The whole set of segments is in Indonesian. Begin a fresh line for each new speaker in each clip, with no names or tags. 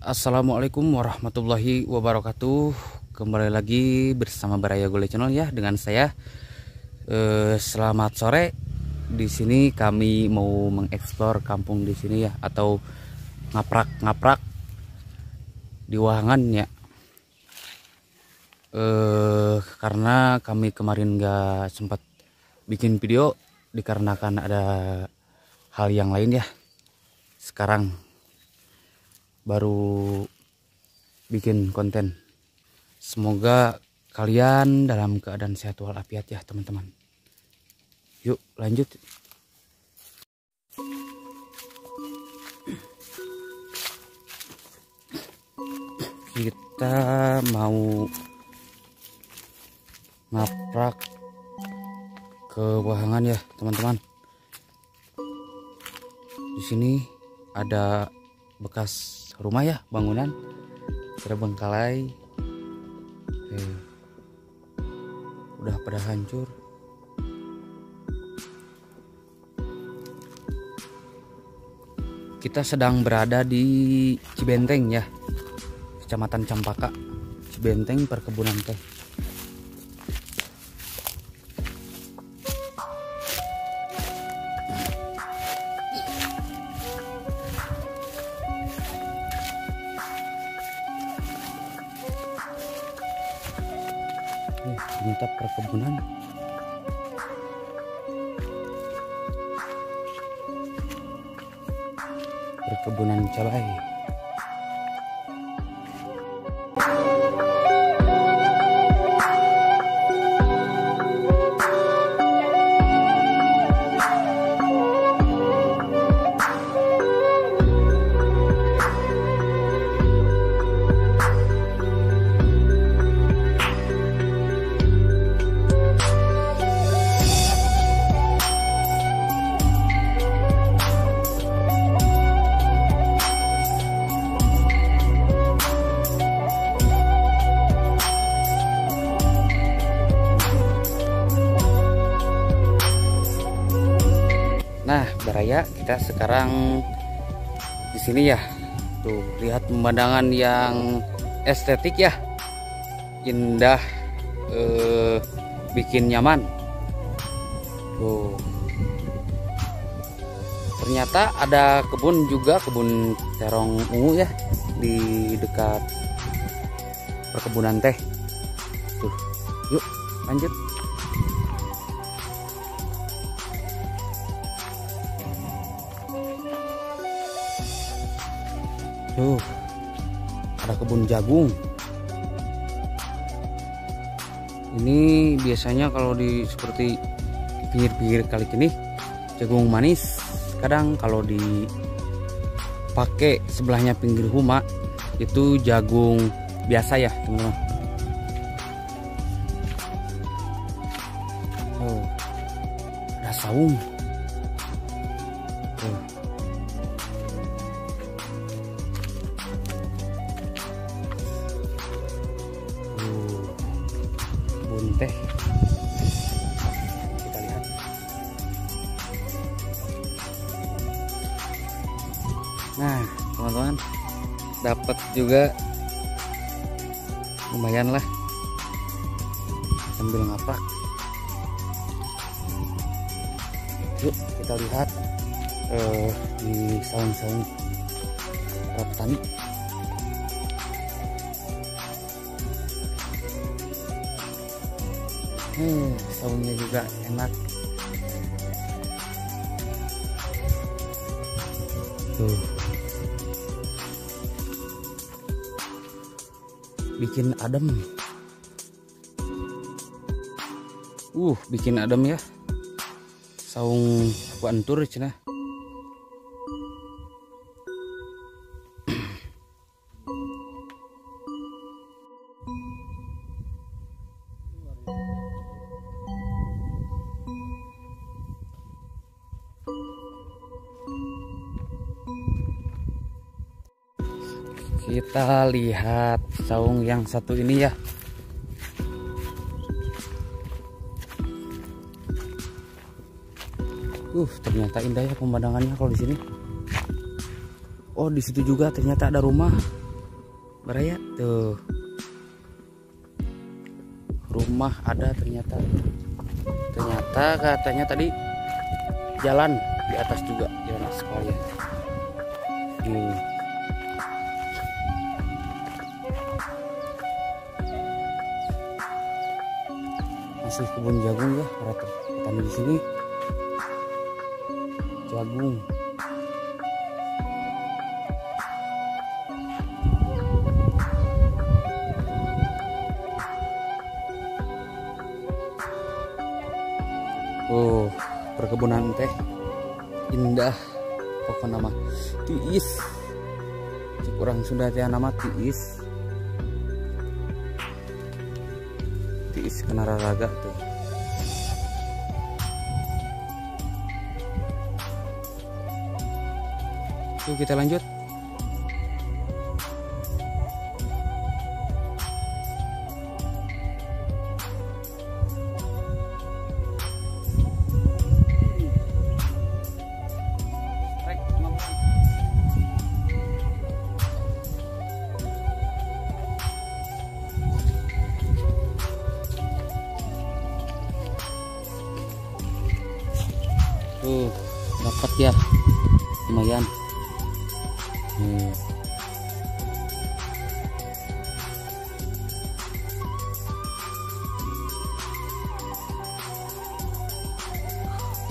Assalamualaikum warahmatullahi wabarakatuh. Kembali lagi bersama Baraya Gole Channel ya, dengan saya. Selamat sore. Di sini kami mau mengeksplor kampung di sini ya, atau ngaprak-ngaprak di Wahangan ya. Karena kami kemarin gak sempat bikin video dikarenakan ada hal yang lain ya. Sekarang baru bikin konten. Semoga kalian dalam keadaan sehat walafiat ya teman-teman. Yuk lanjut. Kita mau ngaprak ke Wahangan ya teman-teman. Di sini ada bekas rumah ya, bangunan terbengkalai, udah pada hancur. Kita sedang berada di Cibenteng ya, Kecamatan Campaka, Cibenteng, perkebunan teh. Ternyata perkebunan cabai. Nah, Baraya, kita sekarang di sini ya. Tuh, lihat pemandangan yang estetik ya. Indah, bikin nyaman. Tuh. Ternyata ada kebun juga, kebun terong ungu ya di dekat perkebunan teh. Tuh. Yuk, lanjut. Tuh, ada kebun jagung. Ini biasanya kalau di seperti pinggir-pinggir kali ini jagung manis. Kadang kalau dipakai sebelahnya pinggir rumah itu jagung biasa ya teman-teman. Oh, ada saung. Oh. Teh, kita lihat. Nah teman-teman, dapat juga lumayan lah sambil ngaprak. Yuk kita lihat di saung-saung para petani. Saungnya juga enak. Tuh. Bikin adem. Bikin adem ya. Saung wantur cenah. Kita lihat saung yang satu ini ya. Ternyata indah ya pemandangannya kalau di sini. Oh, di situ juga ternyata ada rumah. Baraya tuh. Rumah ada ternyata. Ternyata katanya tadi jalan di atas juga, jalan aspal ya. Masih kebun jagung ya para petani di sini. Jagung. Oh, perkebunan teh indah. Pokoknya nama tiis. Cik orang Sunda teh nama tiis. Tiis Kenararaga tuh. Tuh kita lanjut. Tuh dapat ya, lumayan.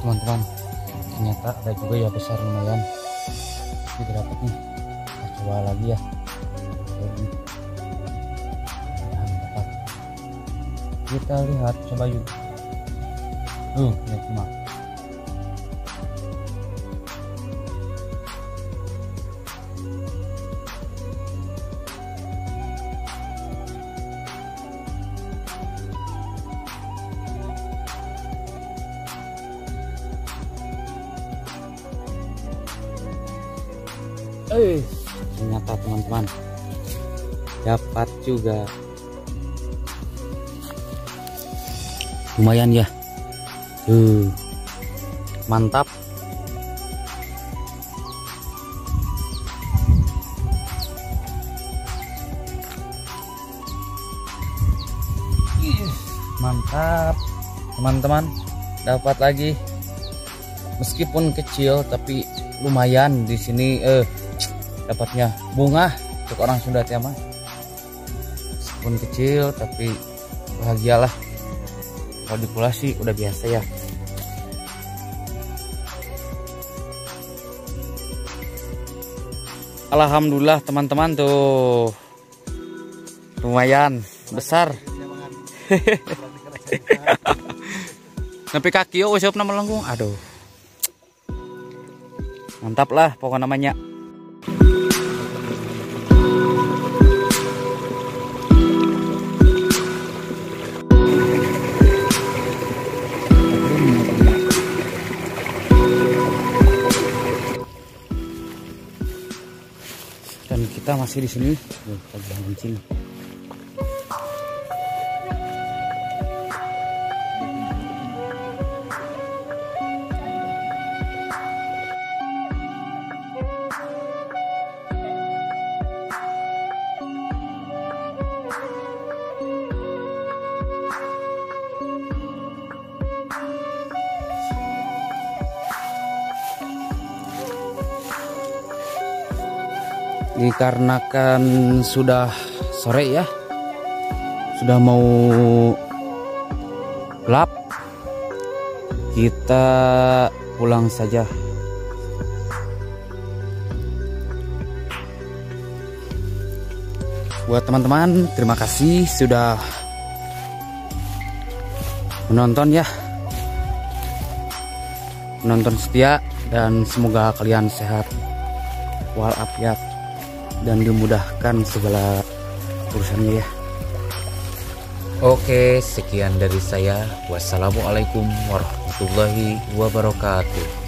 Teman-teman, ternyata ada juga ya besar lumayan. Kita dapat nih, kita coba lagi ya. Dapat. Kita lihat, coba yuk. Lihat cuma. Ternyata teman-teman dapat juga, lumayan ya. Mantap. Mantap teman-teman, dapat lagi meskipun kecil tapi lumayan. Di sini dapatnya bunga untuk orang Sunda tema, meskipun kecil tapi bahagialah. Kalau di pulau sih udah biasa ya. Alhamdulillah teman-teman, tuh lumayan besar. Sampai kaki usap nama melengkung. Aduh, mantap lah pokok namanya. Dan kita masih di sini. Kita jalan kencing. Dikarenakan sudah sore ya, sudah mau gelap, kita pulang saja. Buat teman-teman, terima kasih sudah menonton ya, menonton setia, dan semoga kalian sehat walafiat dan dimudahkan segala urusannya ya. Oke, sekian dari saya. Wassalamualaikum warahmatullahi wabarakatuh.